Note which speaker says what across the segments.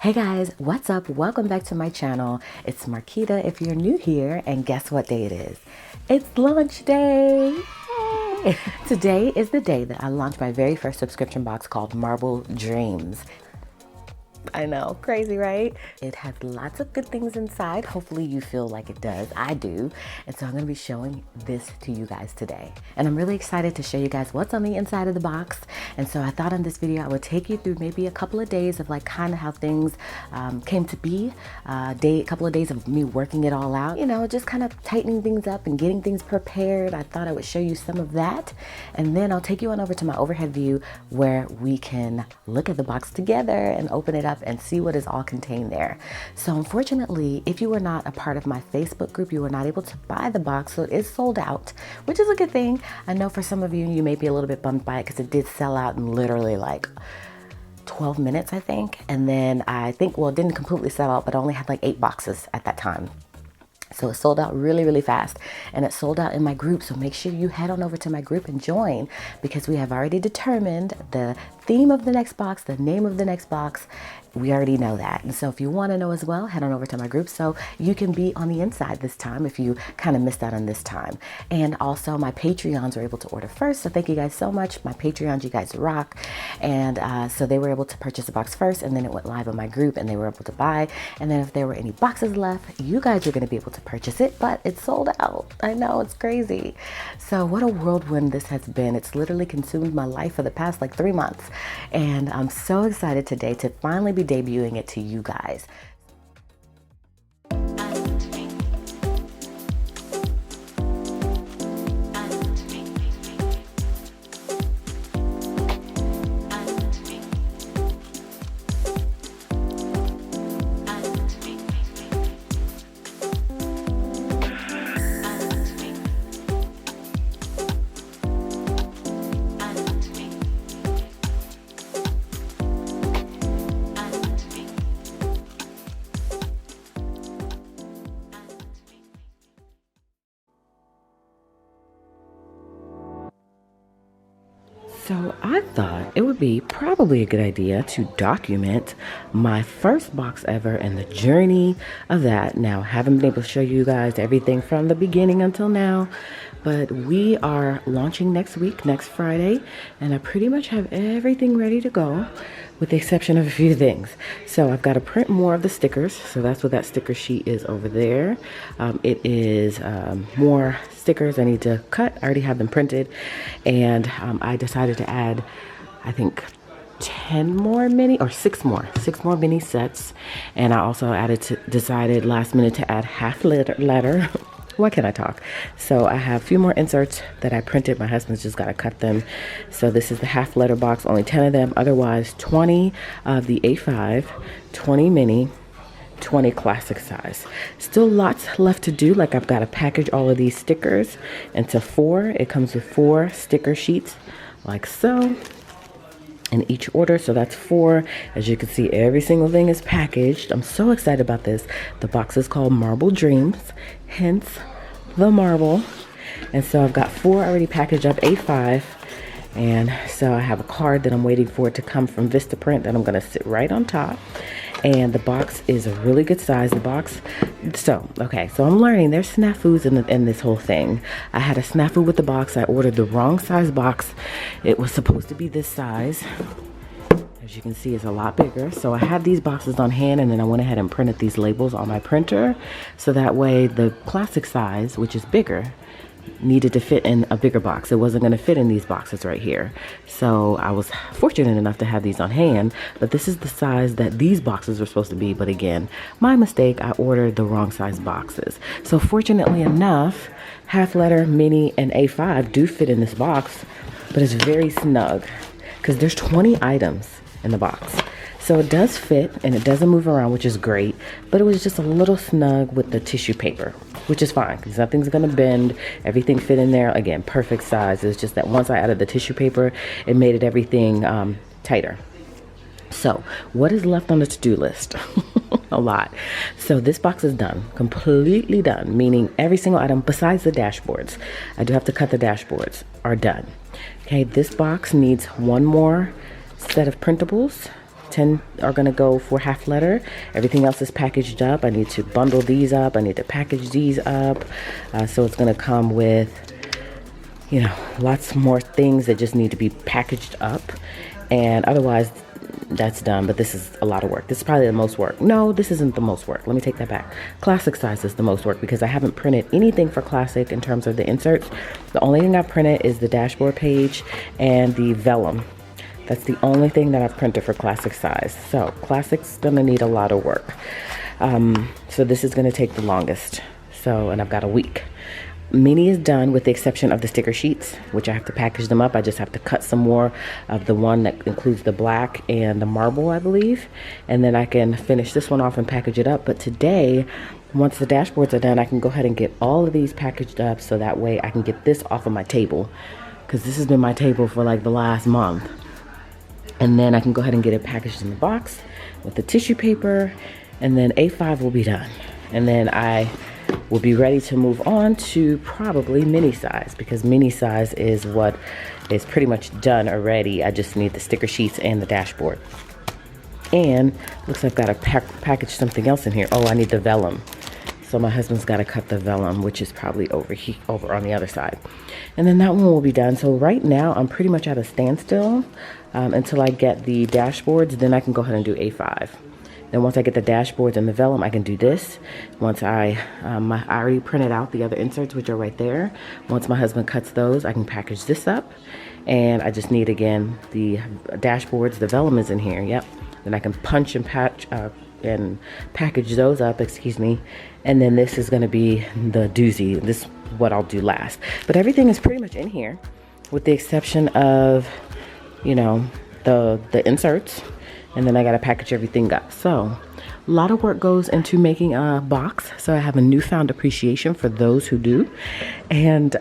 Speaker 1: Hey guys, what's up? Welcome back to my channel. It's Marquita if you're new here, and guess what day it is? It's launch day! Yay! Today is the day that I launched my very first subscription box called Marble Dreams. I know, crazy, right? It has lots of good things inside. Hopefully you feel like it does. I do. And so I'm going to be showing this to you guys today. And I'm really excited to show you guys what's on the inside of the box. And so I thought in this video I would take you through maybe a couple of days of like kind of how things came to be. A couple of days of me working it all out. You know, just kind of tightening things up and getting things prepared. I thought I would show you some of that. And then I'll take you on over to my overhead view where we can look at the box together and open it up and see what is all contained there. So unfortunately, if you were not a part of my Facebook group, you were not able to buy the box, so it is sold out, which is a good thing. I know for some of you, you may be a little bit bummed by it because it did sell out in literally like 12 minutes, I think. And then I think, well, it didn't completely sell out, but I only had like 8 boxes at that time. So it sold out really, really fast, and it sold out in my group. So make sure you head on over to my group and join, because we have already determined the theme of the next box, the name of the next box. We already know that. And so if you want to know as well, head on over to my group so you can be on the inside this time if you kind of missed out on this time. And also my Patreons were able to order first. So thank you guys so much. My Patreons, you guys rock. And so they were able to purchase the box first, and then it went live on my group and they were able to buy. And then if there were any boxes left, you guys are going to be able to purchase it, but it's sold out. I know, it's crazy. So what a whirlwind this has been. It's literally consumed my life for the past like 3 months. And I'm so excited today to finally be debuting it to you guys. So I thought it would be probably a good idea to document my first box ever and the journey of that. Now, I haven't been able to show you guys everything from the beginning until now, but we are launching next week, next Friday, and I pretty much have everything ready to go with the exception of a few things. So I've got to print more of the stickers. So that's what that sticker sheet is over there. It is more stickers I need to cut. I already have them printed, and I decided to add, I think, 10 more mini, or 6 more mini sets. And I also decided last minute to add half letter. Why can't I talk? So I have a few more inserts that I printed. My husband's just got to cut them. So this is the half letter box, only 10 of them. Otherwise, 20 of the A5, 20 mini, 20 classic size. Still lots left to do. Like, I've got to package all of these stickers into 4. It comes with 4 sticker sheets like so in each order. So that's 4. As you can see, every single thing is packaged. I'm so excited about this. The box is called Marble Dreams, hence the marble. And so I've got 4 already packaged up, A5. And so I have a card that I'm waiting for it to come from Vistaprint that I'm going to sit right on top. And the box is a really good size, the box. So, okay, so I'm learning there's snafus in this whole thing. I had a snafu with the box. I ordered the wrong size box. It was supposed to be this size. As you can see, it's a lot bigger. So I had these boxes on hand, and then I went ahead and printed these labels on my printer. So that way the classic size, which is bigger, needed to fit in a bigger box. It wasn't going to fit in these boxes right here. So I was fortunate enough to have these on hand, but this is the size that these boxes were supposed to be. But again, my mistake, I ordered the wrong size boxes. So fortunately enough, half letter, mini, and A5 do fit in this box, but it's very snug because there's 20 items in the box. So it does fit and it doesn't move around, which is great, but it was just a little snug with the tissue paper, which is fine because nothing's gonna bend. Everything fit in there. Again, perfect size. It's just that once I added the tissue paper, it made it everything tighter. So what is left on the to-do list? A lot. So this box is done, completely done, meaning every single item besides the dashboards. I do have to cut the dashboards, are done. Okay, this box needs one more set of printables 10 are gonna go for half letter. Everything else is packaged up. I need to bundle these up. I need to package these up. So it's gonna come with, you know, lots more things that just need to be packaged up. And otherwise, that's done. But this is a lot of work. This is probably the most work. No, this isn't the most work. Let me take that back. Classic size is the most work because I haven't printed anything for classic in terms of the inserts. The only thing I've printed is the dashboard page and the vellum. That's the only thing that I've printed for classic size. So classic's gonna need a lot of work. So this is gonna take the longest. So, and I've got a week. Mini is done with the exception of the sticker sheets, which I have to package them up. I just have to cut some more of the one that includes the black and the marble, I believe. And then I can finish this one off and package it up. But today, once the dashboards are done, I can go ahead and get all of these packaged up so that way I can get this off of my table. Because this has been my table for like the last month. And then I can go ahead and get it packaged in the box with the tissue paper. And then A5 will be done. And then I will be ready to move on to probably mini size, because mini size is what is pretty much done already. I just need the sticker sheets and the dashboard. And looks like I've got to package something else in here. Oh, I need the vellum. So my husband's got to cut the vellum, which is probably over on the other side. And then that one will be done. So right now I'm pretty much at a standstill until I get the dashboards. Then I can go ahead and do A5. Then once I get the dashboards and the vellum, I can do this. Once I already printed out the other inserts, which are right there. Once my husband cuts those, I can package this up. And I just need, again, the dashboards. The vellum is in here, yep. Then I can punch and package those up, excuse me. And then this is gonna be the doozy. This is what I'll do last. But everything is pretty much in here, with the exception of, you know, the inserts. And then I got to package everything up. So a lot of work goes into making a box. So I have a newfound appreciation for those who do, and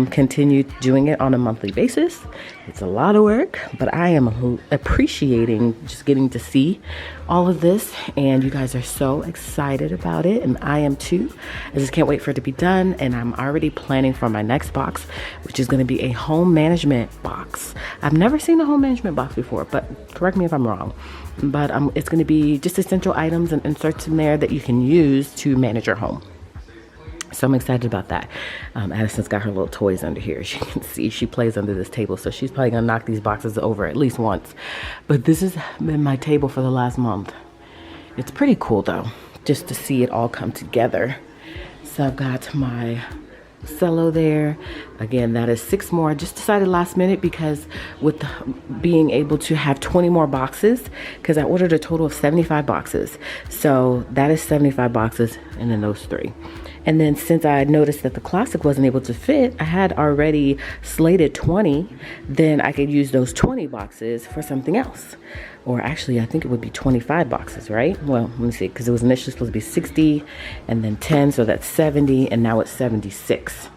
Speaker 1: continue doing it on a monthly basis. It's a lot of work, but I am appreciating just getting to see all of this, and you guys are so excited about it, and I am too. I just can't wait for it to be done, and I'm already planning for my next box, which is going to be a home management box. I've never seen a home management box before, but correct me if I'm wrong. But it's going to be just essential items and inserts in there that you can use to manage your home. So I'm excited about that. Addison's got her little toys under here. As you can see, she plays under this table, so she's probably gonna knock these boxes over at least once. But this has been my table for the last month. It's pretty cool though, just to see it all come together. So I've got my cello there. Again, that is 6 more. I just decided last minute because with being able to have 20 more boxes, because I ordered a total of 75 boxes. So that is 75 boxes, and then those 3. And then since I noticed that the classic wasn't able to fit, I had already slated 20, then I could use those 20 boxes for something else. Or actually, I think it would be 25 boxes, right? Well, let me see, because it was initially supposed to be 60 and then 10, so that's 70, and now it's 76,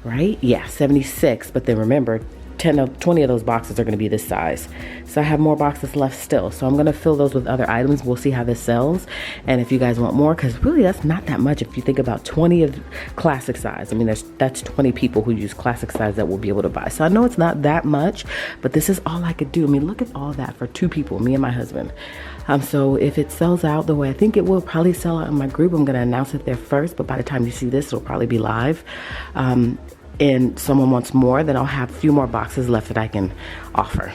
Speaker 1: right? Yeah, 76, but then remember, 20 of those boxes are going to be this size. So I have more boxes left still. So I'm going to fill those with other items. We'll see how this sells. And if you guys want more, because really that's not that much if you think about 20 of classic size. I mean, that's 20 people who use classic size that will be able to buy. So I know it's not that much, but this is all I could do. I mean, look at all that for 2 people, me and my husband. So if it sells out the way I think it will probably sell out in my group, I'm going to announce it there first. But by the time you see this, it'll probably be live. And someone wants more, then I'll have a few more boxes left that I can offer.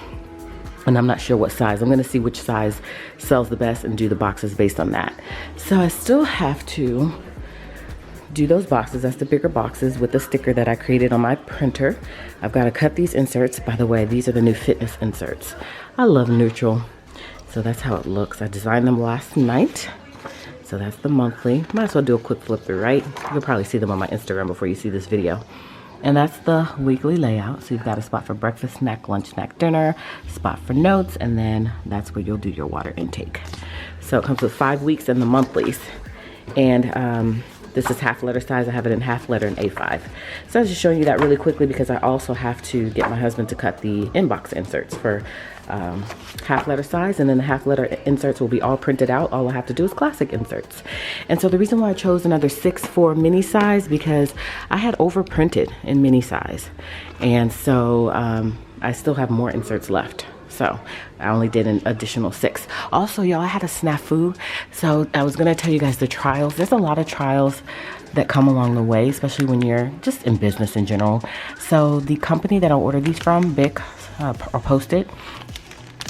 Speaker 1: And I'm not sure what size. I'm going to see which size sells the best and do the boxes based on that. So I still have to do those boxes. That's the bigger boxes with the sticker that I created on my printer. I've got to cut these inserts. By the way, these are the new fitness inserts. I love neutral. So that's how it looks. I designed them last night. So that's the monthly. Might as well do a quick flip through, right? You'll probably see them on my Instagram before you see this video. And that's the weekly layout. So you've got a spot for breakfast, snack, lunch, snack, dinner, spot for notes, and then that's where you'll do your water intake. So it comes with 5 weeks and the monthlies. And this is half letter size. I have it in half letter and A5. So I was just showing you that really quickly because I also have to get my husband to cut the inbox inserts for half letter size, and then the half letter inserts will be all printed out. All I have to do is classic inserts. And so the reason why I chose another 6 for mini size, because I had over printed in mini size, and so I still have more inserts left. So I only did an additional 6. Also, y'all, I had a snafu. So I was gonna tell you guys the trials. There's a lot of trials that come along the way, especially when you're just in business in general. So the company that I ordered these from, Bic, or Post-it,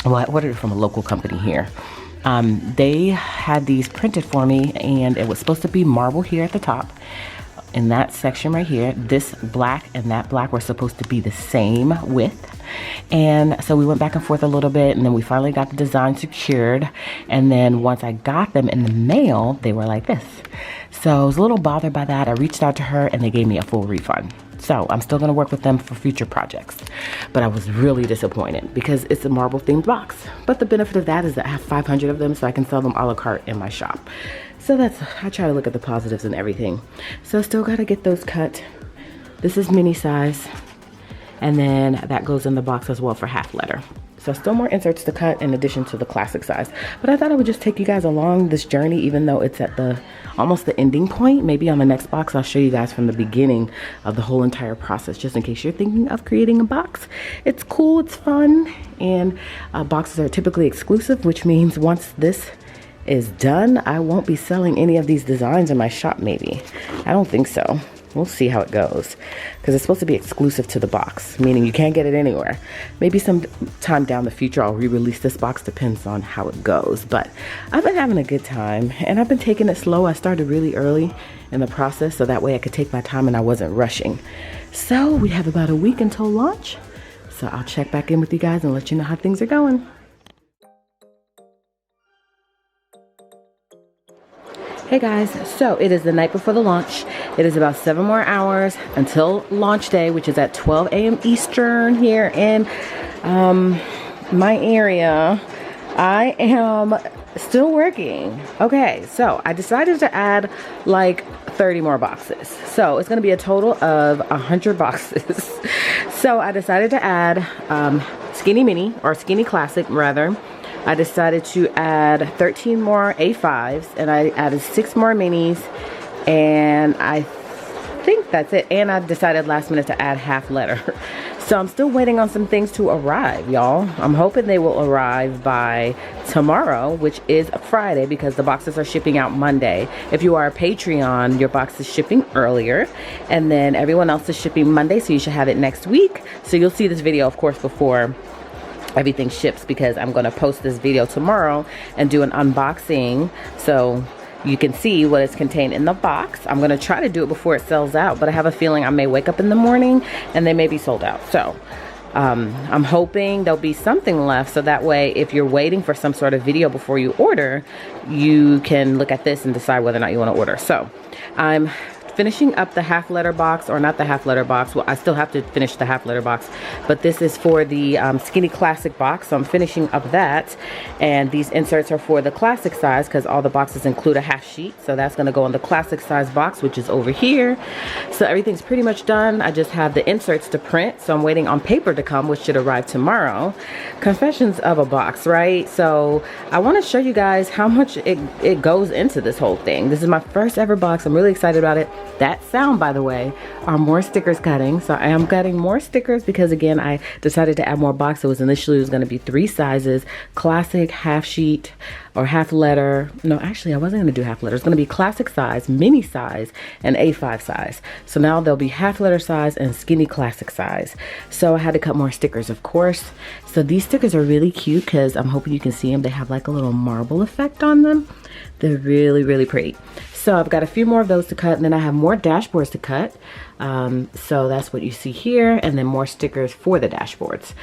Speaker 1: well, I ordered it from a local company here. They had these printed for me, and it was supposed to be marble here at the top. In that section right here, this black and that black were supposed to be the same width. And so we went back and forth a little bit, and then we finally got the design secured. And then once I got them in the mail, they were like this. So I was a little bothered by that. I reached out to her and they gave me a full refund. So I'm still gonna work with them for future projects. But I was really disappointed because it's a marble themed box. But the benefit of that is that I have 500 of them, so I can sell them a la carte in my shop. So I try to look at the positives and everything. So still gotta get those cut. This is mini size. And then that goes in the box as well for half letter. So still more inserts to cut in addition to the classic size. But I thought I would just take you guys along this journey, even though it's at almost the ending point. Maybe on the next box, I'll show you guys from the beginning of the whole entire process, just in case you're thinking of creating a box. It's cool, it's fun, and boxes are typically exclusive, which means once this is done, I won't be selling any of these designs in my shop, maybe. I don't think so. We'll see how it goes, because it's supposed to be exclusive to the box, meaning you can't get it anywhere. Maybe some time down the future I'll re-release this box, depends on how it goes. But I've been having a good time, and I've been taking it slow. I started really early in the process, so that way I could take my time and I wasn't rushing. So we have about a week until launch, so I'll check back in with you guys and let you know how things are going. Hey guys, so it is the night before the launch. It is about 7 more hours until launch day, which is at 12 a.m. Eastern here in my area. I am still working. Okay, so I decided to add like 30 more boxes. So it's gonna be a total of 100 boxes. So I decided to add Skinny Mini, or Skinny Classic rather. I decided to add 13 more A5s, and I added 6 more minis, and I think that's it. And I decided last minute to add half letter. So I'm still waiting on some things to arrive, y'all. I'm hoping they will arrive by tomorrow, which is Friday, because the boxes are shipping out Monday. If you are a Patreon, your box is shipping earlier, and then everyone else is shipping Monday, so you should have it next week. So you'll see this video, of course, before everything ships, because I'm going to post this video tomorrow and do an unboxing so you can see what is contained in the box. I'm going to try to do it before it sells out, but I have a feeling I may wake up in the morning and they may be sold out. So I'm hoping there'll be something left, so that way if you're waiting for some sort of video before you order, you can look at this and decide whether or not you want to order. So I'm finishing up the half letter box, or not the half letter box. Well, I still have to finish the half letter box, but this is for the Skinny Classic box, so I'm finishing up that. And these inserts are for the classic size, because all the boxes include a half sheet, so that's going to go in the classic size box, which is over here. So everything's pretty much done. I just have the inserts to print, so I'm waiting on paper to come, which should arrive tomorrow. Confessions of a box, right? So I want to show you guys how much it goes into this whole thing. This is my first ever box. I'm really excited about it. That sound, by the way, are more stickers cutting. So I am cutting more stickers because, again, I decided to add more boxes. Initially, it was going to be 3 sizes: classic, half sheet, or half letter. No, actually, I wasn't going to do half letter. It's going to be classic size, mini size, and A5 size. So now there'll be half letter size and skinny classic size. So I had to cut more stickers, of course. So these stickers are really cute because I'm hoping you can see them. They have like a little marble effect on them. They're really, really pretty. So I've got a few more of those to cut, and then I have more dashboards to cut. So that's what you see here, and then more stickers for the dashboards.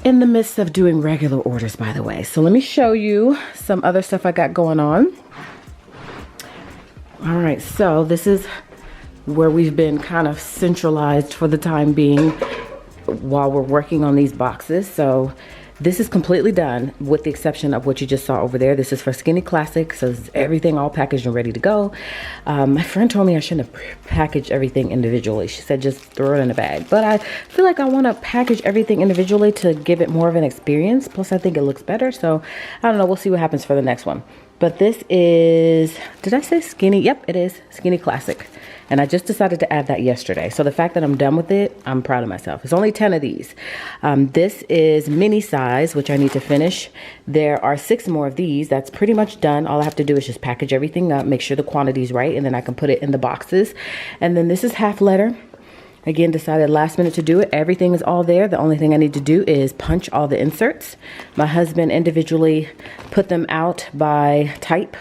Speaker 1: In the midst of doing regular orders, by the way. So let me show you some other stuff I got going on. All right, so this is where we've been kind of centralized for the time being while we're working on these boxes. So this is completely done with the exception of what you just saw over there. This is for Skinny Classic, so it's everything all packaged and ready to go. My friend told me I shouldn't have packaged everything individually. She said just throw it in a bag. But I feel like I want to package everything individually to give it more of an experience. Plus I think it looks better. So I don't know, we'll see what happens for the next one. But this is, did I say skinny? Yep, it is Skinny Classic. And I just decided to add that yesterday. So the fact that I'm done with it, I'm proud of myself. It's only 10 of these. This is mini size, which I need to finish. There are 6 more of these. That's pretty much done. All I have to do is just package everything up, make sure the quantity is right, and then I can put it in the boxes. And then this is half letter. Again, decided last minute to do it. Everything is all there. The only thing I need to do is punch all the inserts. My husband individually put them out by type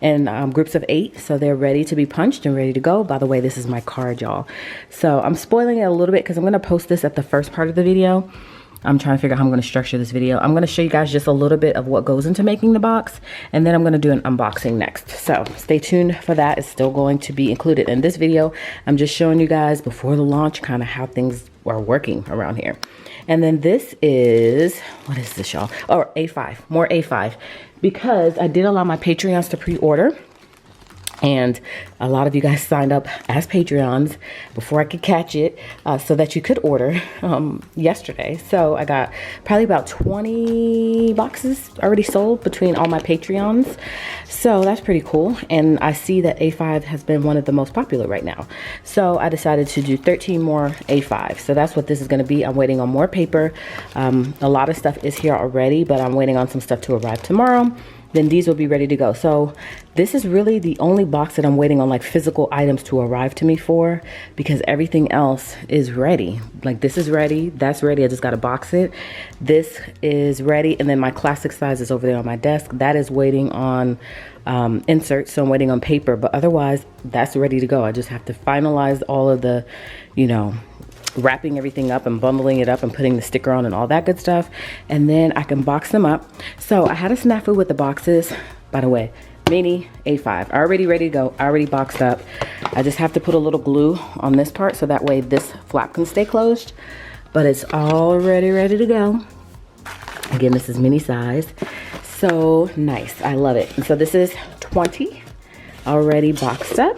Speaker 1: in groups of 8, so they're ready to be punched and ready to go. By the way, this is my card, y'all. So I'm spoiling it a little bit because I'm going to post this at the first part of the video. I'm trying to figure out how I'm going to structure this video. I'm going to show you guys just a little bit of what goes into making the box, and then I'm going to do an unboxing next. So stay tuned for that. It's still going to be included in this video. I'm just showing you guys before the launch kind of how things are working around here. And then this is, what is this, y'all? Oh, A5, more A5, because I did allow my Patreons to pre-order. And a lot of you guys signed up as Patreons before I could catch it, so that you could order yesterday. So I got probably about 20 boxes already sold between all my Patreons. So that's pretty cool. And I see that A5 has been one of the most popular right now. So I decided to do 13 more A5. So that's what this is going to be. I'm waiting on more paper. A lot of stuff is here already, but I'm waiting on some stuff to arrive tomorrow. Then these will be ready to go. So this is really the only box that I'm waiting on like physical items to arrive to me for, because everything else is ready. Like this is ready, that's ready, I just gotta box it. This is ready, and then my classic size is over there on my desk. That is waiting on inserts, so I'm waiting on paper, but otherwise that's ready to go. I just have to finalize all of the, you know, wrapping everything up and bundling it up and putting the sticker on and all that good stuff, and then I can box them up. So I had a snafu with the boxes, by the way. Mini A5 already ready to go, already boxed up. I just have to put a little glue on this part so that way this flap can stay closed, but it's already ready to go. Again, this is mini size, so nice. I love it. And so this is 20 already boxed up.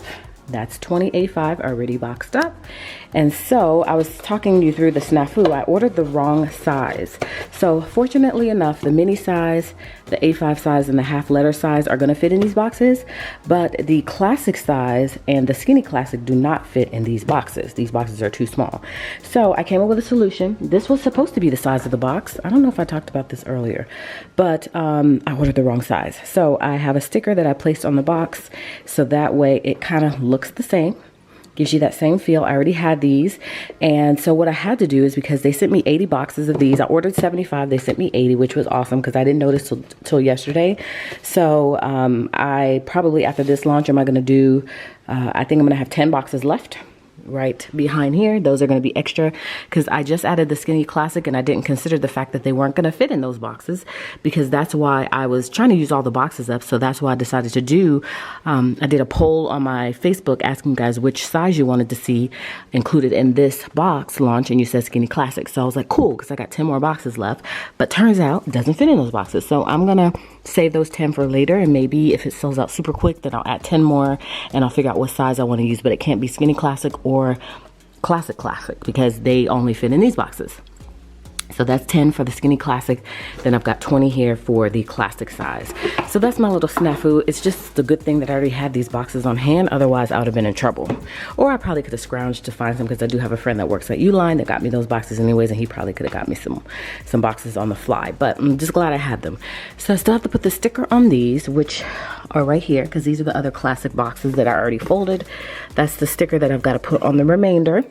Speaker 1: That's 20 A5 already boxed up. And so I was talking you through the snafu. I ordered the wrong size. So fortunately enough, the mini size, the A5 size, and the half letter size are gonna fit in these boxes, but the classic size and the skinny classic do not fit in these boxes. These boxes are too small. So I came up with a solution. This was supposed to be the size of the box. I don't know if I talked about this earlier, but I ordered the wrong size. So I have a sticker that I placed on the box, so that way it kind of looks the same. Gives you that same feel. I already had these. And so what I had to do is, because they sent me 80 boxes of these, I ordered 75, they sent me 80, which was awesome because I didn't notice till yesterday. So I probably, after this launch, am I going to do, I think I'm going to have 10 boxes left right behind here. Those are going to be extra because I just added the skinny classic and I didn't consider the fact that they weren't going to fit in those boxes, because that's why I was trying to use all the boxes up. So that's why I decided to do, I did a poll on my Facebook asking you guys which size you wanted to see included in this box launch, and you said skinny classic. So I was like, cool, because I got 10 more boxes left, but turns out it doesn't fit in those boxes. So I'm going to save those 10 for later, and maybe if it sells out super quick, then I'll add 10 more and I'll figure out what size I want to use, but it can't be skinny classic or classic because they only fit in these boxes. So that's 10 for the skinny classic. Then I've got 20 here for the classic size. So that's my little snafu. It's just a good thing that I already had these boxes on hand. Otherwise, I would have been in trouble. Or I probably could have scrounged to find some, because I do have a friend that works at Uline that got me those boxes anyways, and he probably could have got me some boxes on the fly. But I'm just glad I had them. So I still have to put the sticker on these, which are right here, because these are the other classic boxes that I already folded. That's the sticker that I've got to put on the remainder.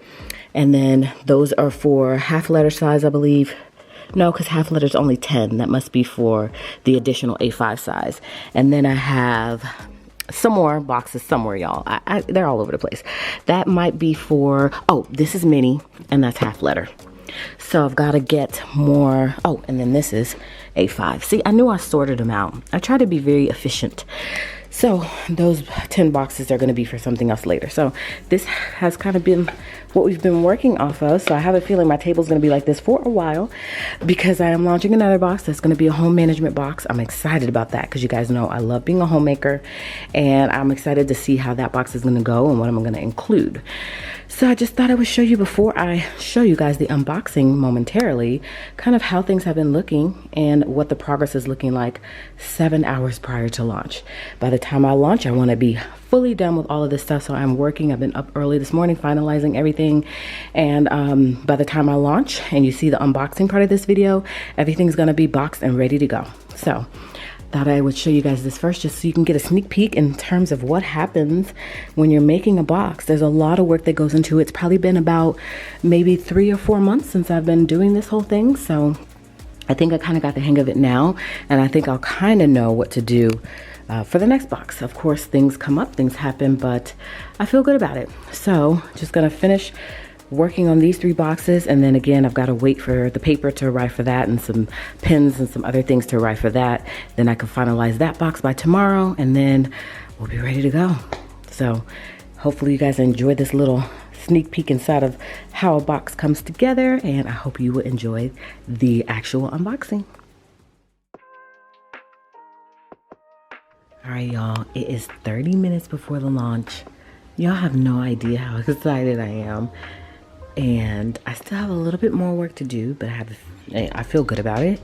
Speaker 1: And then those are for half letter size, I believe. No, because half letter is only 10. That must be for the additional A5 size. And then I have some more boxes somewhere, y'all. They're all over the place. That might be for, oh, this is mini, and that's half letter. So I've got to get more. Oh, and then this is A5. See, I knew I sorted them out. I try to be very efficient. So those 10 boxes are going to be for something else later. So this has kind of been what we've been working off of. So I have a feeling my table is going to be like this for a while, because I am launching another box that's going to be a home management box. I'm excited about that because you guys know I love being a homemaker, and I'm excited to see how that box is going to go and what I'm going to include. So I just thought I would show you before I show you guys the unboxing momentarily, kind of how things have been looking and what the progress is looking like 7 hours prior to launch. By the time I launch, I want to be fully done with all of this stuff. So I'm working. I've been up early this morning finalizing everything. And by the time I launch and you see the unboxing part of this video, everything's going to be boxed and ready to go. So thought I would show you guys this first just so you can get a sneak peek in terms of what happens when you're making a box. There's a lot of work that goes into it. It's probably been about maybe 3 or 4 months since I've been doing this whole thing. So I think I kind of got the hang of it now, and I think I'll kind of know what to do for the next box. Of course, things come up, things happen, but I feel good about it. So just gonna finish working on these 3 boxes, and then again I've got to wait for the paper to arrive for that and some pins and some other things to arrive for that. Then I can finalize that box by tomorrow, and then we'll be ready to go. So hopefully you guys enjoy this little sneak peek inside of how a box comes together, and I hope you will enjoy the actual unboxing. All right, y'all, it is 30 minutes before the launch. Y'all have no idea how excited I am. And I still have a little bit more work to do, but I feel good about it.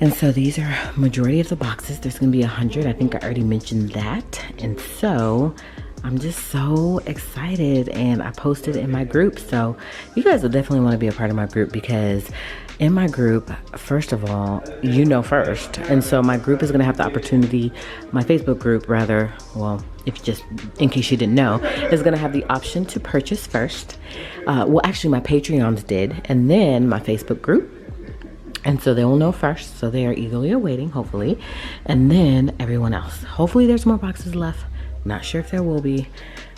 Speaker 1: And so these are majority of the boxes. There's gonna be 100. I think I already mentioned that. And so I'm just so excited, and I posted in my group. So you guys will definitely want to be a part of my group, because in my group, first of all, you know first. And so my group is going to have the opportunity, my Facebook group rather, well, if just in case you didn't know, is going to have the option to purchase first. Well, actually my Patreons did, and then my Facebook group. And so they will know first. So they are eagerly awaiting, hopefully. And then everyone else. Hopefully there's more boxes left. Not sure if there will be,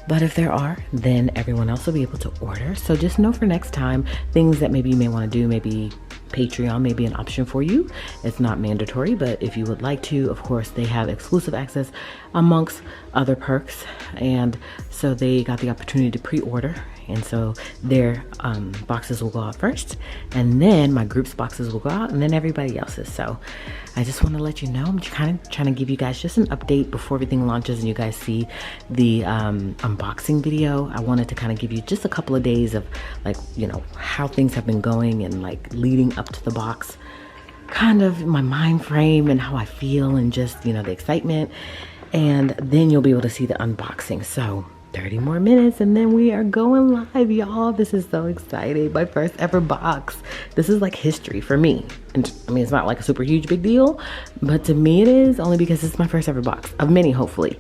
Speaker 1: but if there are, then everyone else will be able to order. So just know for next time, things that maybe you may want to do, maybe Patreon may be an option for you. It's not mandatory, but if you would like to, of course, they have exclusive access amongst other perks. And so they got the opportunity to pre-order. And so their boxes will go out first, and then my group's boxes will go out, and then everybody else's. So I just want to let you know, I'm kind of trying to give you guys just an update before everything launches and you guys see the unboxing video. I wanted to kind of give you just a couple of days of, like, you know, how things have been going and like leading up to the box, kind of my mind frame and how I feel, and just, you know, the excitement. And then you'll be able to see the unboxing. So 30 more minutes and then we are going live, y'all. This is so exciting. My first ever box. This is like history for me. And I mean, it's not like a super huge big deal, but to me it is, only because it's my first ever box of many, hopefully.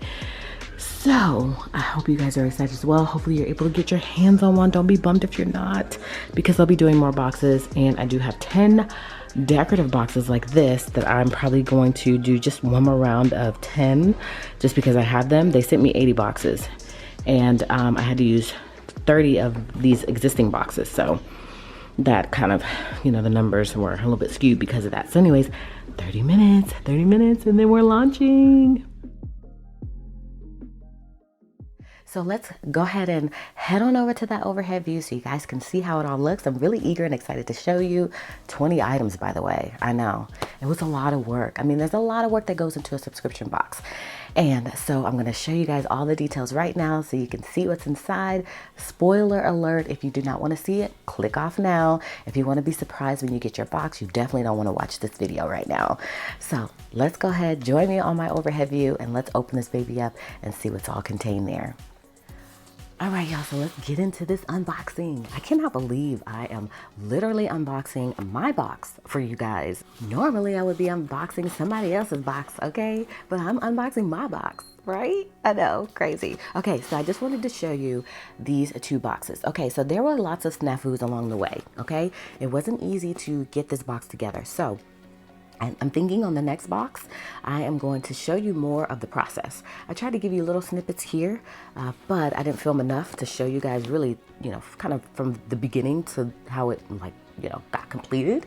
Speaker 1: So I hope you guys are excited as well. Hopefully you're able to get your hands on one. Don't be bummed if you're not, because I'll be doing more boxes, and I do have 10 decorative boxes like this that I'm probably going to do just one more round of 10 just because I have them. They sent me 80 boxes. And I had to use 30 of these existing boxes. So that kind of, you know, the numbers were a little bit skewed because of that. So anyways, 30 minutes, and then we're launching. So let's go ahead and head on over to that overhead view so you guys can see how it all looks. I'm really eager and excited to show you 20 items, by the way. I know it was a lot of work. I mean, there's a lot of work that goes into a subscription box. And so I'm going to show you guys all the details right now so you can see what's inside. Spoiler alert, if you do not want to see it, click off now. If you want to be surprised when you get your box, you definitely don't want to watch this video right now. So let's go ahead, join me on my overhead view, and let's open this baby up and see what's all contained there. All right, y'all, so let's get into this unboxing. I cannot believe I am literally unboxing my box for you guys. Normally, I would be unboxing somebody else's box, okay? But I'm unboxing my box, right? I know, crazy. Okay, so I just wanted to show you these 2 boxes. Okay, so there were lots of snafus along the way, okay? It wasn't easy to get this box together. So I'm thinking on the next box, I am going to show you more of the process. I tried to give you little snippets here, but I didn't film enough to show you guys really, you know, kind of from the beginning to how it, like, you know, got completed.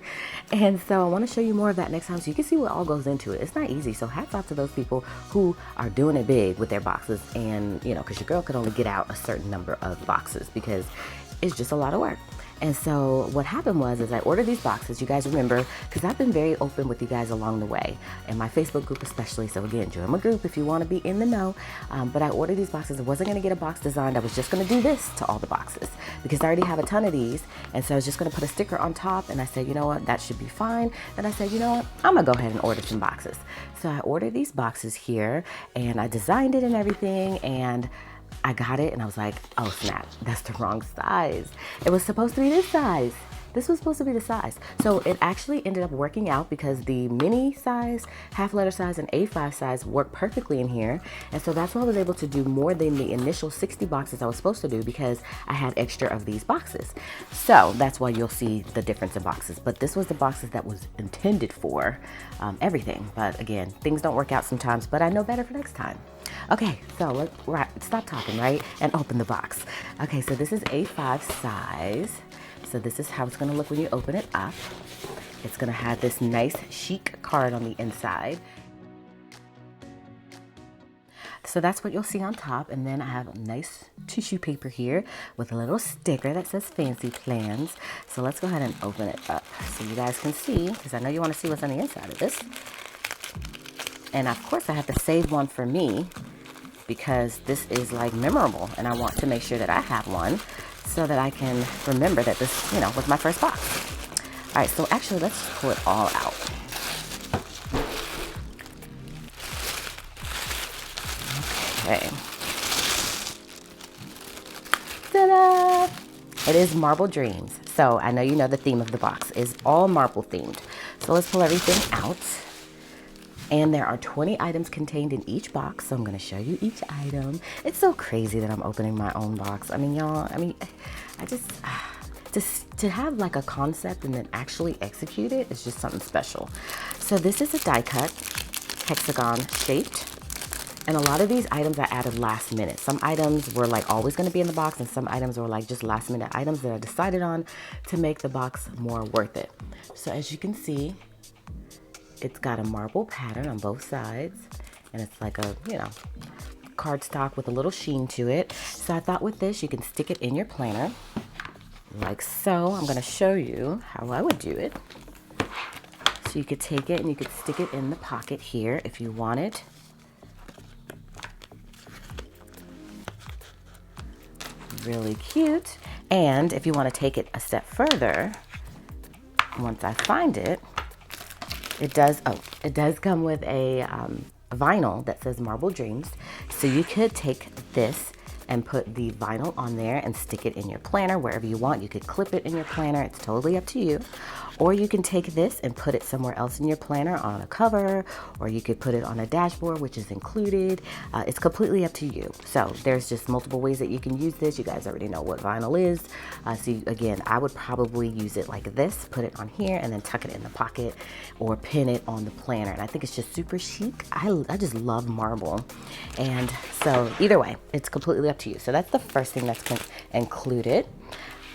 Speaker 1: And so I want to show you more of that next time so you can see what all goes into it. It's not easy. So hats off to those people who are doing it big with their boxes, and, you know, because your girl could only get out a certain number of boxes because it's just a lot of work. And so what happened was, is I ordered these boxes. You guys remember, because I've been very open with you guys along the way, in my Facebook group especially. So again, join my group if you want to be in the know. But I ordered these boxes. I wasn't going to get a box designed. I was just going to do this to all the boxes because I already have a ton of these. And so I was just going to put a sticker on top. And I said, you know what, that should be fine. And I said, you know what, I'm going to go ahead and order some boxes. So I ordered these boxes here and I designed it and everything. And I got it and I was like, oh snap, that's the wrong size. It was supposed to be this size. This was supposed to be the size. So it actually ended up working out because the mini size, half letter size, and A5 size worked perfectly in here. And so that's why I was able to do more than the initial 60 boxes I was supposed to do because I had extra of these boxes. So that's why you'll see the difference in boxes. But this was the boxes that was intended for everything. But again, things don't work out sometimes, but I know better for next time. Okay, so let's stop talking, right? And open the box. Okay, so this is A5 size. So this is how it's gonna look when you open it up. It's gonna have this nice chic card on the inside. So that's what you'll see on top. And then I have a nice tissue paper here with a little sticker that says Fancy Plans. So let's go ahead and open it up so you guys can see, because I know you wanna see what's on the inside of this. And of course I have to save one for me because this is like memorable and I want to make sure that I have one so that I can remember that this, you know, was my first box. All right, so actually let's pull it all out. Okay. Ta-da! It is Marble Dreams. So I know you know the theme of the box is all marble themed. So let's pull everything out. And there are 20 items contained in each box, so I'm going to show you each item. It's so crazy that I'm opening my own box. I mean, y'all, I just to have like a concept and then actually execute it is just something special. So this is a die cut, hexagon shaped. And a lot of these items I added last minute. Some items were like always going to be in the box, and some items were like just last minute items that I decided on to make the box more worth it. So as you can see, it's got a marble pattern on both sides, and it's like a, you know, cardstock with a little sheen to it. So I thought with this, you can stick it in your planner, like so. I'm gonna show you how I would do it. So you could take it and you could stick it in the pocket here if you wanted. Really cute. And if you want to take it a step further, once I find it, it does come with a vinyl that says Marble Dreams. So you could take this and put the vinyl on there and stick it in your planner wherever you want. You could clip it in your planner. It's totally up to you. Or you can take this and put it somewhere else in your planner on a cover, or you could put it on a dashboard, which is included. It's completely up to you. So there's just multiple ways that you can use this. You guys already know what vinyl is. So again, I would probably use it like this, put it on here and then tuck it in the pocket or pin it on the planner. And I think it's just super chic. I just love marble. And so either way, it's completely up to you. So that's the first thing that's included.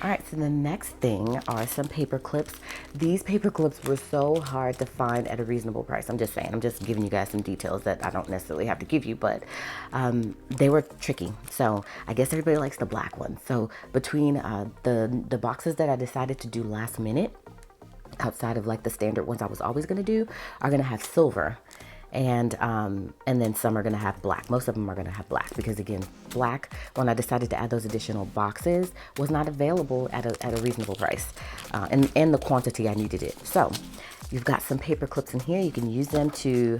Speaker 1: All right, so the next thing are some paper clips. These paper clips were so hard to find at a reasonable price. I'm just saying, I'm just giving you guys some details that I don't necessarily have to give you, but they were tricky. So I guess everybody likes the black one. So between the boxes that I decided to do last minute, outside of like the standard ones I was always gonna do, are gonna have silver. And then some are gonna have black. Most of them are gonna have black because again, black, when I decided to add those additional boxes, was not available at a reasonable price and the quantity I needed it. So you've got some paper clips in here. You can use them to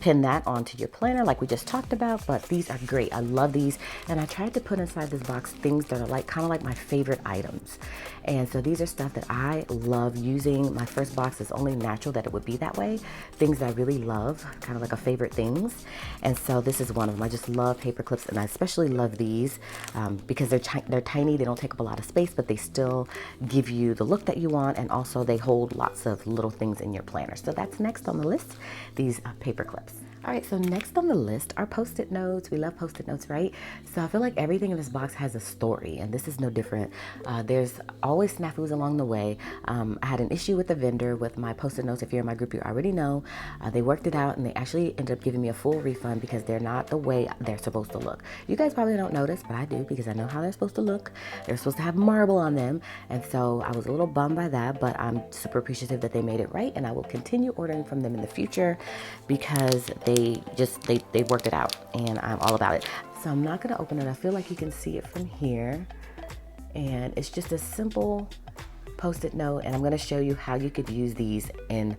Speaker 1: pin that onto your planner like we just talked about, but these are great. I love these. And I tried to put inside this box things that are like kind of like my favorite items. And so these are stuff that I love using. My first box is only natural that it would be that way. Things that I really love, kind of like a favorite things. And so this is one of them. I just love paper clips, and I especially love these because they're tiny. They don't take up a lot of space, but they still give you the look that you want, and also they hold lots of little things in your planner. So that's next on the list, these paper clips. All right, so next on the list are Post-it notes. We love Post-it notes, right? So I feel like everything in this box has a story, and this is no different. There's always snafus along the way. I had an issue with the vendor with my Post-it notes. If you're in my group, you already know. They worked it out, and they actually ended up giving me a full refund because they're not the way they're supposed to look. You guys probably don't notice, but I do because I know how they're supposed to look. They're supposed to have marble on them, and so I was a little bummed by that, but I'm super appreciative that they made it right, and I will continue ordering from them in the future because they worked it out, and I'm all about it. So I'm not gonna open it. I feel like you can see it from here, and it's just a simple Post-it note, and I'm gonna show you how you could use these in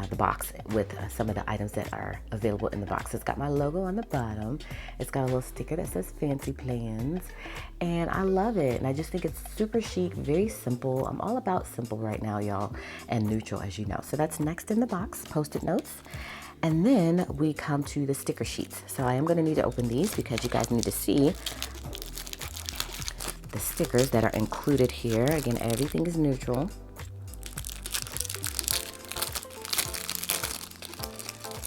Speaker 1: the box with some of the items that are available in the box. It's got my logo on the bottom. It's got a little sticker that says Fancy Plans, and I love it, and I just think it's super chic, very simple. I'm all about simple right now, y'all, and neutral, as you know. So that's next in the box, Post-it notes. And then we come to the sticker sheets. So I am gonna need to open these because you guys need to see the stickers that are included here. Again, everything is neutral.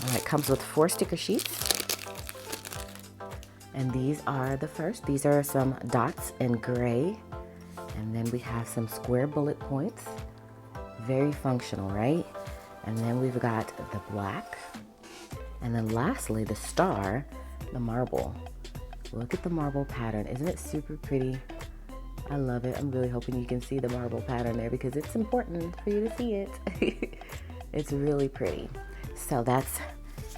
Speaker 1: All right, comes with 4 sticker sheets. And these are the first. These are some dots in gray. And then we have some square bullet points. Very functional, right? And then we've got the black. And then lastly, the star, the marble. Look at the marble pattern. Isn't it super pretty? I love it. I'm really hoping you can see the marble pattern there because it's important for you to see it. It's really pretty. So that's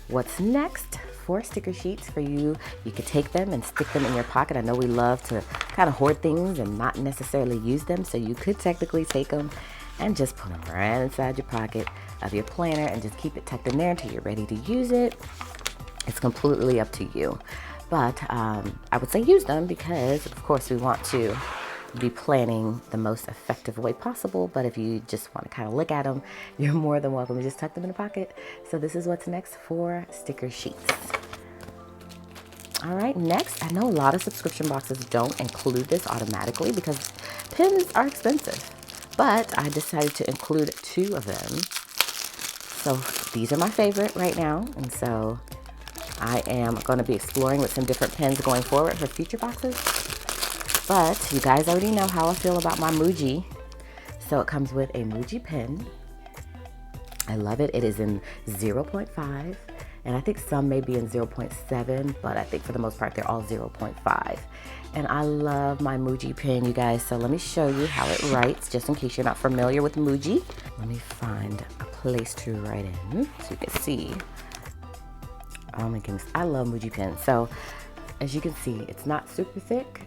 Speaker 1: what's next. 4 sticker sheets for you. You could take them and stick them in your pocket. I know we love to kind of hoard things and not necessarily use them, so you could technically take them and just put them right inside your pocket of your planner and just keep it tucked in there until you're ready to use it. It's completely up to you. But I would say use them because, of course, we want to be planning the most effective way possible. But if you just want to kind of look at them, you're more than welcome to just tuck them in the pocket. So this is what's next for sticker sheets. All right, next, I know a lot of subscription boxes don't include this automatically because pins are expensive, but I decided to include 2 of them. So these are my favorite right now, and so I am going to be exploring with some different pens going forward for future boxes. But you guys already know how I feel about my Muji. So it comes with a Muji pen. I love it. It is in 0.5, and I think some may be in 0.7, but I think for the most part they're all 0.5. And I love my Muji pen, you guys. So let me show you how it writes, just in case you're not familiar with Muji. Let me find a place to write in so you can see. Oh my goodness, I love Muji pens. So as you can see, it's not super thick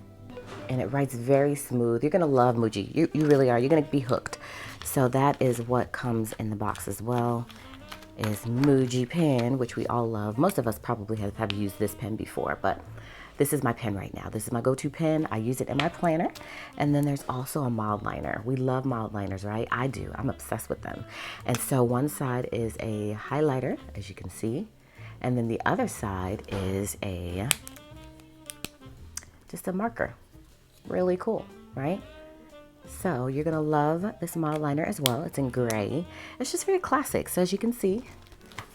Speaker 1: and it writes very smooth. You're gonna love Muji. You really are. You're gonna be hooked. So that is what comes in the box as well, is Muji pen, which we all love. Most of us probably have used this pen before, but this is my pen right now. This is my go-to pen. I use it in my planner. And then there's also a mild liner. We love mild liners, right? I do. I'm obsessed with them. And so one side is a highlighter, as you can see. And then the other side is just a marker. Really cool, right? So you're gonna love this mild liner as well. It's in gray. It's just very classic. So as you can see,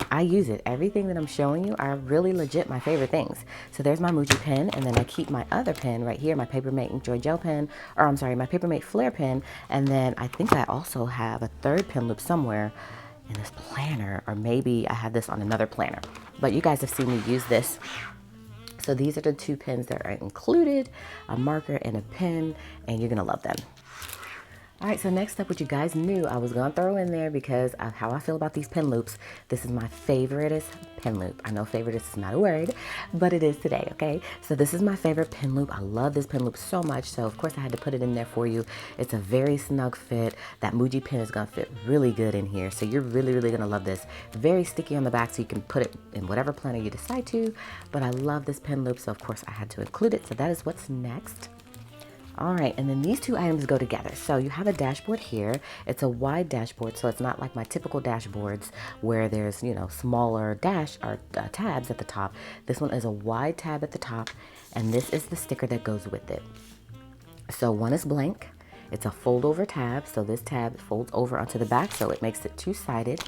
Speaker 1: I use it. Everything that I'm showing you are really legit my favorite things. So there's my Muji pen, and then I keep my other pen right here, my Papermate Enjoy Gel pen, or I'm sorry, my Papermate Flare pen. And then I think I also have a 3rd pen loop somewhere in this planner, or maybe I have this on another planner. But you guys have seen me use this. So these are the 2 pens that are included, a marker and a pen, and you're gonna love them. All right, so next up, what you guys knew I was gonna throw in there because of how I feel about these pen loops. This is my favoriteest pen loop. I know favoriteest is not a word, but it is today, okay? So this is my favorite pen loop. I love this pen loop so much, so of course I had to put it in there for you. It's a very snug fit. That Muji pen is gonna fit really good in here, so you're really, really gonna love this. Very sticky on the back, so you can put it in whatever planner you decide to, but I love this pen loop, so of course I had to include it. So that is what's next. All right, and then these 2 items go together. So you have a dashboard here. It's a wide dashboard, so it's not like my typical dashboards where there's, you know, smaller tabs at the top. This one is a wide tab at the top, and this is the sticker that goes with it. So one is blank, It's a fold over tab, so this tab folds over onto the back, so it makes it two-sided.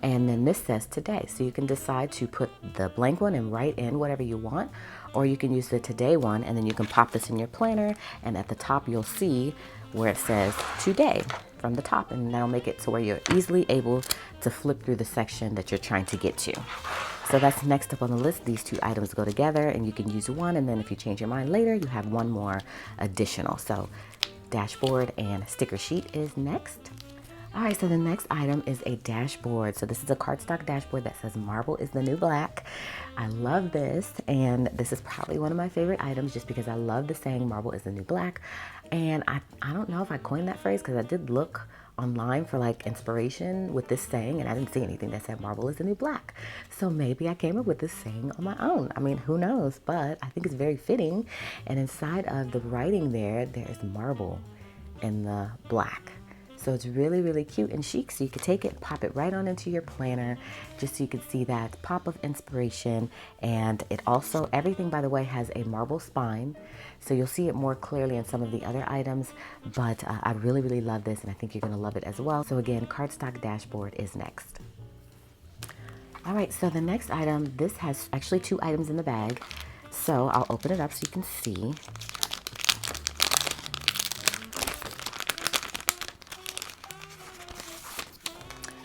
Speaker 1: And then this says today, so you can decide to put the blank one and write in whatever you want, or you can use the today one, and then you can pop this in your planner, and at the top you'll see where it says today from the top, and that'll make it to where you're easily able to flip through the section that you're trying to get to. So that's next up on the list. These two items go together, and you can use one, and then if you change your mind later, you have one more additional. So dashboard and sticker sheet is next. All right, so the next item is a dashboard. So this is a cardstock dashboard that says marble is the new black. I love this, and this is probably one of my favorite items just because I love the saying marble is the new black. And I don't know if I coined that phrase because I did look online for like inspiration with this saying, and I didn't see anything that said marble is the new black. So maybe I came up with this saying on my own. I mean, who knows, but I think it's very fitting. And inside of the writing there is marble in the black. So it's really, really cute and chic. So you could take it, pop it right on into your planner, just so you can see that pop of inspiration. And it also, everything, by the way, has a marble spine. So you'll see it more clearly in some of the other items. But I really, really love this, and I think you're going to love it as well. So again, cardstock dashboard is next. All right, so the next item, this has actually two items in the bag. So I'll open it up so you can see.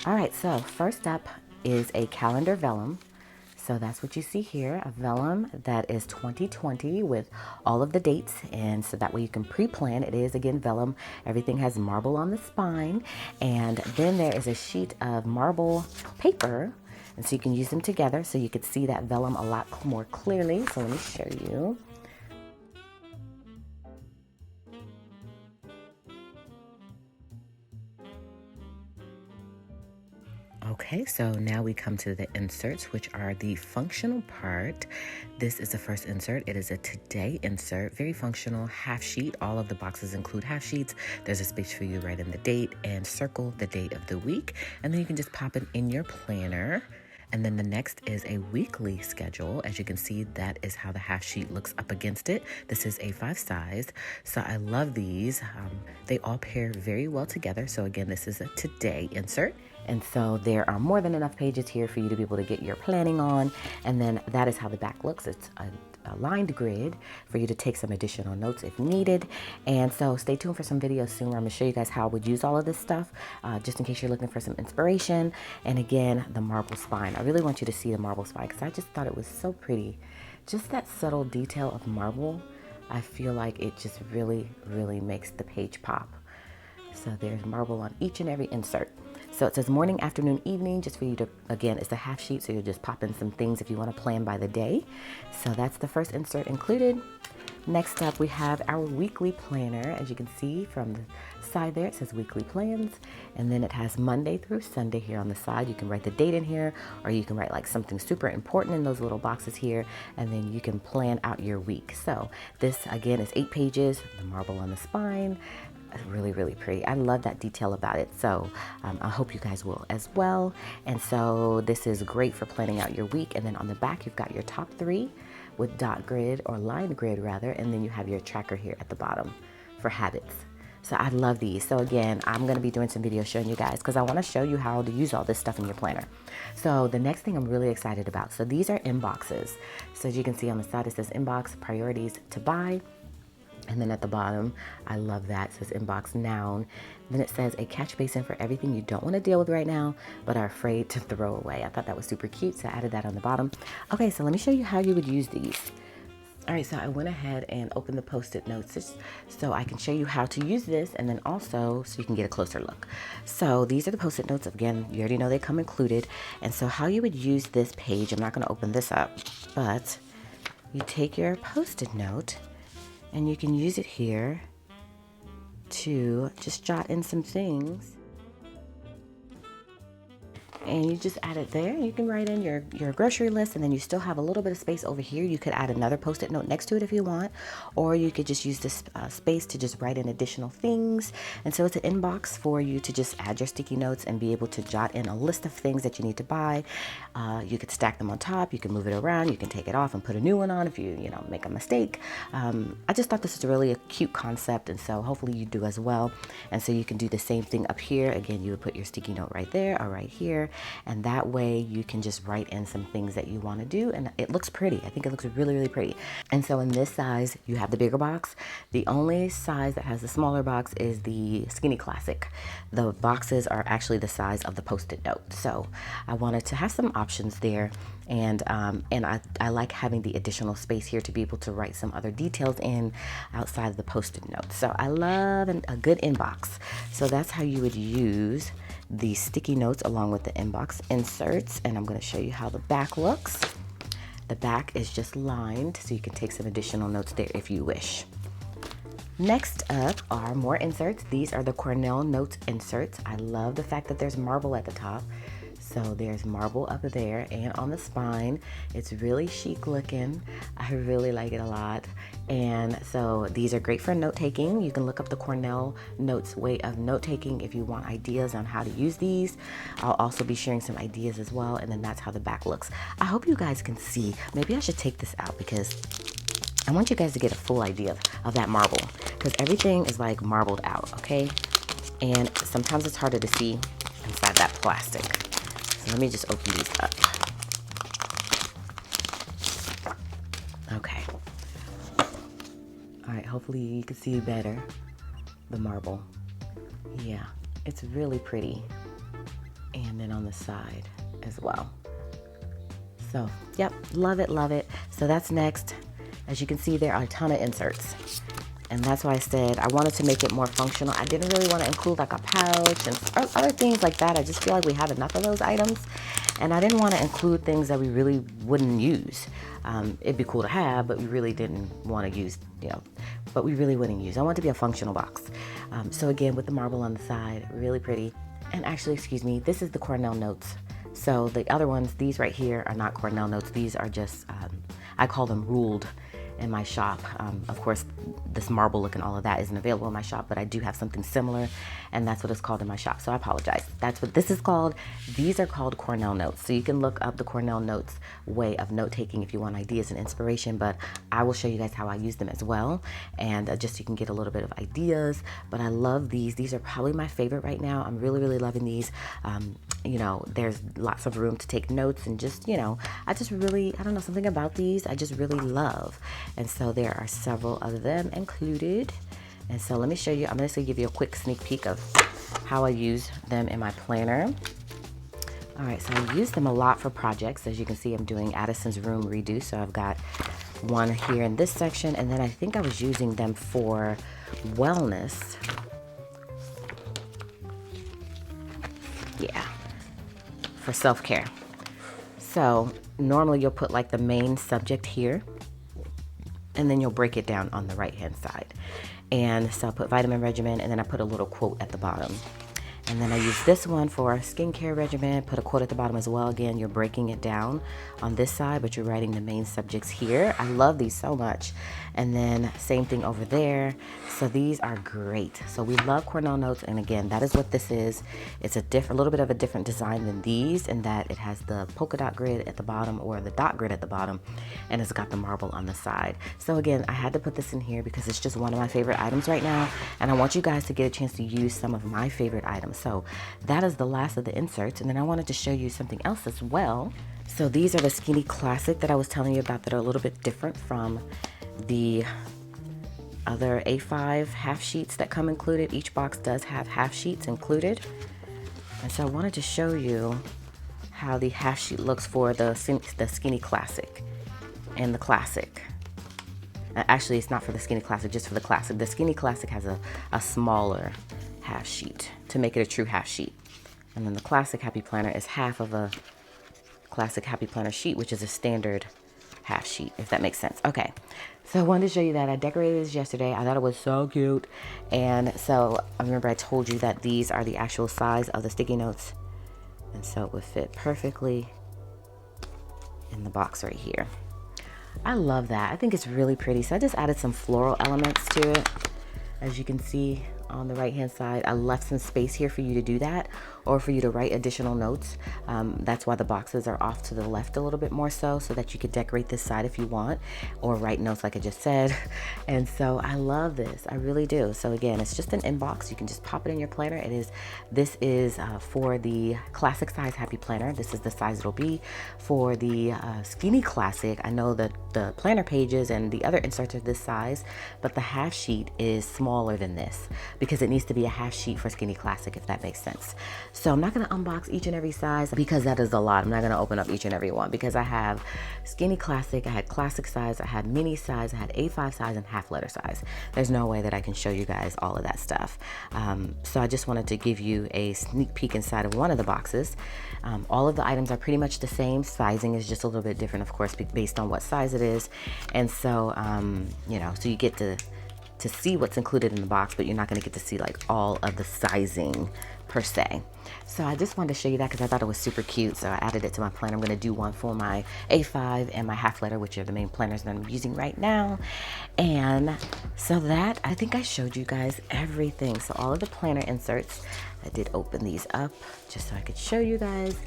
Speaker 1: All right, so first up is a calendar vellum. So that's what you see here, a vellum that is 2020 with all of the dates. And so that way you can pre-plan. It is, again, vellum. Everything has marble on the spine. And then there is a sheet of marble paper. And so you can use them together so you could see that vellum a lot more clearly. So let me show you. Okay, so now we come to the inserts, which are the functional part. This is the first insert. It is a today insert, very functional, half sheet. All of the boxes include half sheets. There's a space for you to write in the date and circle the date of the week. And then you can just pop it in your planner. And then the next is a weekly schedule. As you can see, that is how the half sheet looks up against it. This is A5 size. So I love these. They all pair very well together. So again, this is a today insert. And so there are more than enough pages here for you to be able to get your planning on. And then that is how the back looks. It's a lined grid for you to take some additional notes if needed. And so stay tuned for some videos soon where I'm gonna show you guys how I would use all of this stuff, just in case you're looking for some inspiration. And again, the marble spine. I really want you to see the marble spine because I just thought it was so pretty. Just that subtle detail of marble, I feel like it just really, really makes the page pop. So there's marble on each and every insert. So it says morning, afternoon, evening, just for you to, again, it's a half sheet, so you'll just pop in some things if you want to plan by the day. So that's the first insert included. Next up, we have our weekly planner. As you can see from the side there, it says weekly plans. And then it has Monday through Sunday here on the side. You can write the date in here, or you can write like something super important in those little boxes here, and then you can plan out your week. So this, again, is 8 pages, the marble on the spine. Really, really pretty. I love that detail about it. So I hope you guys will as well. And so this is great for planning out your week. And then on the back, you've got your top 3 with dot grid, or line grid rather. And then you have your tracker here at the bottom for habits. So I love these. So again, I'm going to be doing some videos showing you guys because I want to show you how to use all this stuff in your planner. So the next thing I'm really excited about. So these are inboxes. So as you can see on the side, it says inbox priorities to buy. And then at the bottom, I love that, it says inbox noun. Then it says a catch basin for everything you don't want to deal with right now, but are afraid to throw away. I thought that was super cute, so I added that on the bottom. Okay, so let me show you how you would use these. All right, so I went ahead and opened the Post-it notes just so I can show you how to use this, and then also so you can get a closer look. So these are the Post-it notes. Again, you already know they come included. And so how you would use this page, I'm not going to open this up, but you take your Post-it note, and you can use it here to just jot in some things. and you just add it there. You can write in your grocery list, and then you still have a little bit of space over here. You could add another post-it note next to it if you want, or you could just use this space to just write in additional things. And so it's an inbox for you to just add your sticky notes and be able to jot in a list of things that you need to buy. You could stack them on top, you can move it around, you can take it off and put a new one on if you make a mistake. I just thought this was really a cute concept, and so hopefully you do as well. And so you can do the same thing up here. Again, you would put your sticky note right there or right here, and that way you can just write in some things that you want to do, and it looks pretty. I think it looks really, really pretty. And so in this size, you have the bigger box. The only size that has the smaller box is the Skinny Classic. The boxes are actually the size of the Post-it note. So I wanted to have some options there, and I like having the additional space here to be able to write some other details in outside of the Post-it note. So I love a good inbox. So that's how you would use the sticky notes along with the inbox inserts, and I'm going to show you how the back looks. The back is just lined, so you can take some additional notes there if you wish. Next up are more inserts. These are the Cornell Notes inserts. I love the fact that there's marble at the top. So there's marble up there and on the spine. It's really chic looking. I really like it a lot. And so these are great for note taking. You can look up the Cornell Notes way of note taking if you want ideas on how to use these. I'll also be sharing some ideas as well, and then that's how the back looks. I hope you guys can see. Maybe I should take this out because I want you guys to get a full idea of that marble, because everything is like marbled out, okay? And sometimes it's harder to see inside that plastic. So let me just open these up. Okay. All right, hopefully you can see better the marble. Yeah, it's really pretty. And then on the side as well. So, yep, love it, love it. So that's next. As you can see, there are a ton of inserts. And that's why I said I wanted to make it more functional. I didn't really want to include like a pouch and other things like that. I just feel like we have enough of those items. And I didn't want to include things that we really wouldn't use. It'd be cool to have, but we really didn't want to use, but we really wouldn't use. I want it to be a functional box. So again, with the marble on the side, really pretty. And actually, excuse me, this is the Cornell Notes. So the other ones, these right here are not Cornell Notes. These are just, I call them ruled in my shop. Of course, this marble look and all of that isn't available in my shop, but I do have something similar, and that's what it's called in my shop. So I apologize. That's what this is called. These are called Cornell Notes. So you can look up the Cornell Notes way of note taking if you want ideas and inspiration, but I will show you guys how I use them as well, and just so you can get a little bit of ideas. But I love these. These are probably my favorite right now. I'm really, really loving these. There's lots of room to take notes, and just, I just really, I don't know, something about these I just really love. And so there are several of them included. And so let me show you, I'm just gonna give you a quick sneak peek of how I use them in my planner. All right, so I use them a lot for projects. As you can see, I'm doing Addison's room redo. So I've got one here in this section, and then I think I was using them for wellness. Yeah, for self-care. So normally you'll put like the main subject here, and then you'll break it down on the right hand side. And so I'll put vitamin regimen, and then I put a little quote at the bottom. And then I use this one for skincare regimen, put a quote at the bottom as well. Again, you're breaking it down on this side, but you're writing the main subjects here. I love these so much. And then same thing over there. So these are great. So we love Cornell Notes, and again, that is what this is. It's a little bit of a different design than these, in that it has the polka dot grid at the bottom, or the dot grid at the bottom, and it's got the marble on the side. So again, I had to put this in here because it's just one of my favorite items right now, and I want you guys to get a chance to use some of my favorite items. So that is the last of the inserts, and then I wanted to show you something else as well. So these are the Skinny Classic that I was telling you about, that are a little bit different from the other A5 half sheets that come included. Each box does have half sheets included, and so I wanted to show you how the half sheet looks for the Skinny Classic and the Classic. Actually, it's not for the Skinny Classic, just for the Classic. The Skinny Classic has a smaller half sheet to make it a true half sheet, and then the Classic Happy Planner is half of a Classic Happy Planner sheet, which is a standard half sheet, if that makes sense. Okay, so I wanted to show you that. I decorated this yesterday. I thought it was so cute. And so I remember I told you that these are the actual size of the sticky notes And so it would fit perfectly in the box right here. I love that. I think it's really pretty. So I just added some floral elements to it. As you can see on the right hand side, I left some space here for you to do that, or for you to write additional notes. That's why the boxes are off to the left a little bit more, so that you could decorate this side if you want, or write notes like I just said. And so I love this, I really do. So again, it's just an inbox. You can just pop it in your planner. This is for the classic size happy planner. This is the size it'll be. For the skinny classic, I know that the planner pages and the other inserts are this size, but the half sheet is smaller than this because it needs to be a half sheet for skinny classic, if that makes sense. So I'm not going to unbox each and every size because that is a lot. I'm not going to open up each and every one because I have skinny classic, I had classic size, I had mini size, I had A5 size, and half letter size. There's no way that I can show you guys all of that stuff. So I just wanted to give you a sneak peek inside of one of the boxes. All of the items are pretty much the same. Sizing is just a little bit different, of course, based on what size it is. And so, you know, so you get to see what's included in the box, but you're not going to get to see like all of the sizing per se. So I just wanted to show you that because I thought it was super cute. So I added it to my planner. I'm going to do one for my A5 and my half letter, which are the main planners that I'm using right now. And so that, I think I showed you guys everything. So all of the planner inserts, I did open these up just so I could show you guys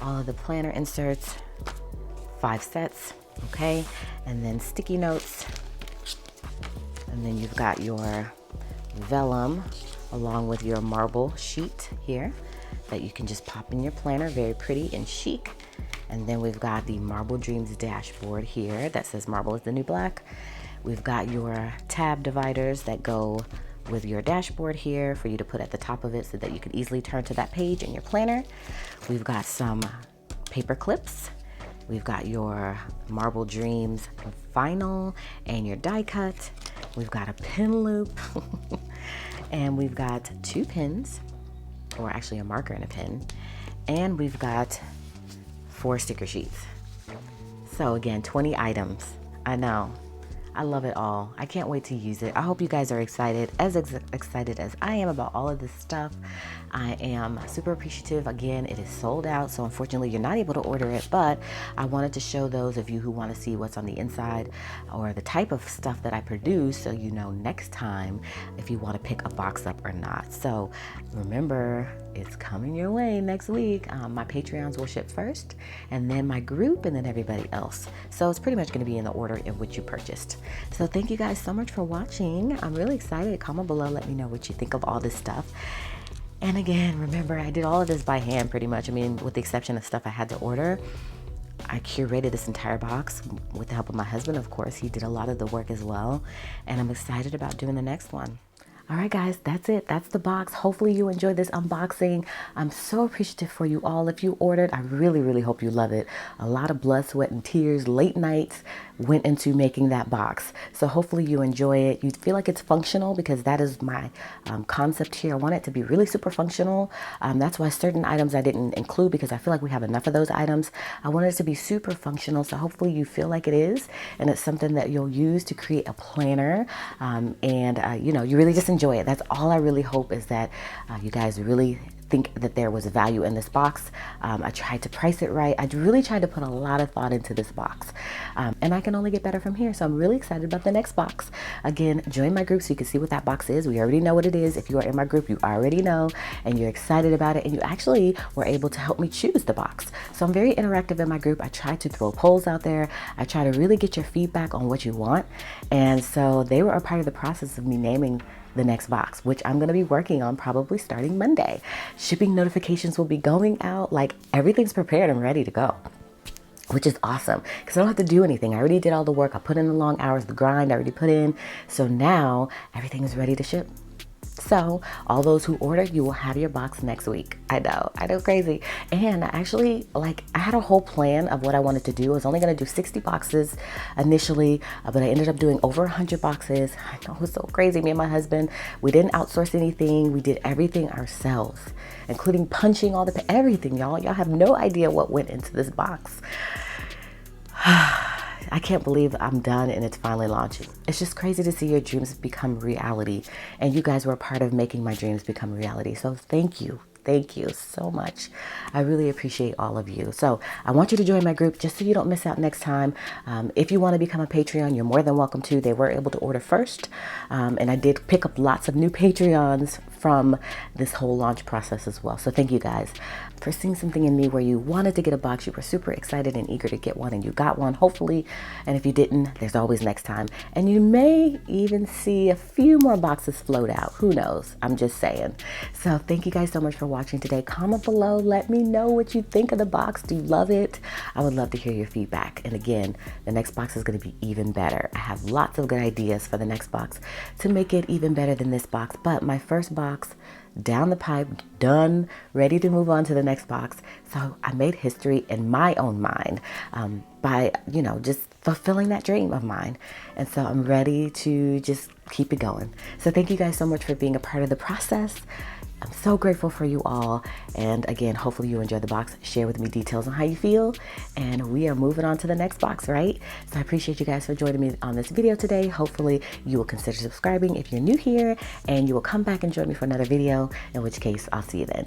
Speaker 1: all of the planner inserts, 5 sets, okay? And then sticky notes. And then you've got your vellum along with your marble sheet here that you can just pop in your planner, very pretty and chic. And then we've got the Marble Dreams dashboard here that says marble is the new black. We've got your tab dividers that go with your dashboard here for you to put at the top of it so that you can easily turn to that page in your planner. We've got some paper clips. We've got your Marble Dreams vinyl and your die cut. We've got a pin loop and we've got 2 pins, or actually a marker and a pin, and we've got 4 sticker sheets. So again, 20 items. I know, I love it all. I can't wait to use it. I hope you guys are excited, as excited as I am about all of this stuff. I am super appreciative. Again, it is sold out, so unfortunately you're not able to order it, but I wanted to show those of you who want to see what's on the inside or the type of stuff that I produce, so you know next time if you want to pick a box up or not. So remember, it's coming your way next week. My Patreons will ship first, and then my group, and then everybody else. So it's pretty much going to be in the order in which you purchased. So thank you guys so much for watching. I'm really excited. Comment below, let me know what you think of all this stuff. And again, remember, I did all of this by hand pretty much. I mean, with the exception of stuff I had to order. I curated this entire box with the help of my husband, of course. He did a lot of the work as well. And I'm excited about doing the next one. All right, guys, that's it. That's the box. Hopefully you enjoyed this unboxing. I'm so appreciative for you all. If you ordered, I really, really hope you love it. A lot of blood, sweat, and tears, late nights went into making that box. So hopefully you enjoy it. You feel like it's functional, because that is my concept here. I want it to be really super functional. That's why certain items I didn't include, because I feel like we have enough of those items. I want it to be super functional. So hopefully you feel like it is, and it's something that you'll use to create a planner. You know, you really just enjoy it. That's all I really hope, is that you guys really think that there was value in this box. I tried to price it right. I really tried to put a lot of thought into this box, and I can only get better from here. So I'm really excited about the next box. Again, join my group so you can see what that box is. We already know what it is. If you are in my group, you already know, and you're excited about it, and you actually were able to help me choose the box. So I'm very interactive in my group. I try to throw polls out there. I try to really get your feedback on what you want, and so they were a part of the process of me naming the next box, which I'm going to be working on probably starting Monday. Shipping notifications will be going out. Like, everything's prepared and ready to go, which is awesome, because I don't have to do anything. I already did all the work. I put in the long hours, the grind I already put in. So now everything is ready to ship. So all those who order, you will have your box next week. I know, crazy. And actually, like, I had a whole plan of what I wanted to do. I was only going to do 60 boxes initially, but I ended up doing over 100 boxes. I know, it was so crazy. Me and my husband, we didn't outsource anything. We did everything ourselves, including punching all everything, y'all. Y'all have no idea what went into this box. I can't believe I'm done and it's finally launching. It's just crazy to see your dreams become reality. And you guys were a part of making my dreams become reality. So thank you. Thank you so much. I really appreciate all of you. So I want you to join my group just so you don't miss out next time. If you want to become a Patreon, you're more than welcome to. They were able to order first. And I did pick up lots of new Patreons from this whole launch process as well. So thank you guys for seeing something in me where you wanted to get a box. You were super excited and eager to get one, and you got one, hopefully. And if you didn't, there's always next time. And you may even see a few more boxes float out. Who knows? I'm just saying. So thank you guys so much for watching today. Comment below. Let me know what you think of the box. Do you love it? I would love to hear your feedback. And again, the next box is going to be even better. I have lots of good ideas for the next box to make it even better than this box. But my first box down the pipe, done, ready to move on to the next box. So I made history in my own mind by, just fulfilling that dream of mine. And so I'm ready to just keep it going. So thank you guys so much for being a part of the process. I'm so grateful for you all. And again, hopefully you enjoyed the box. Share with me details on how you feel. And we are moving on to the next box, right? So I appreciate you guys for joining me on this video today. Hopefully you will consider subscribing if you're new here, and you will come back and join me for another video, in which case I'll see you then.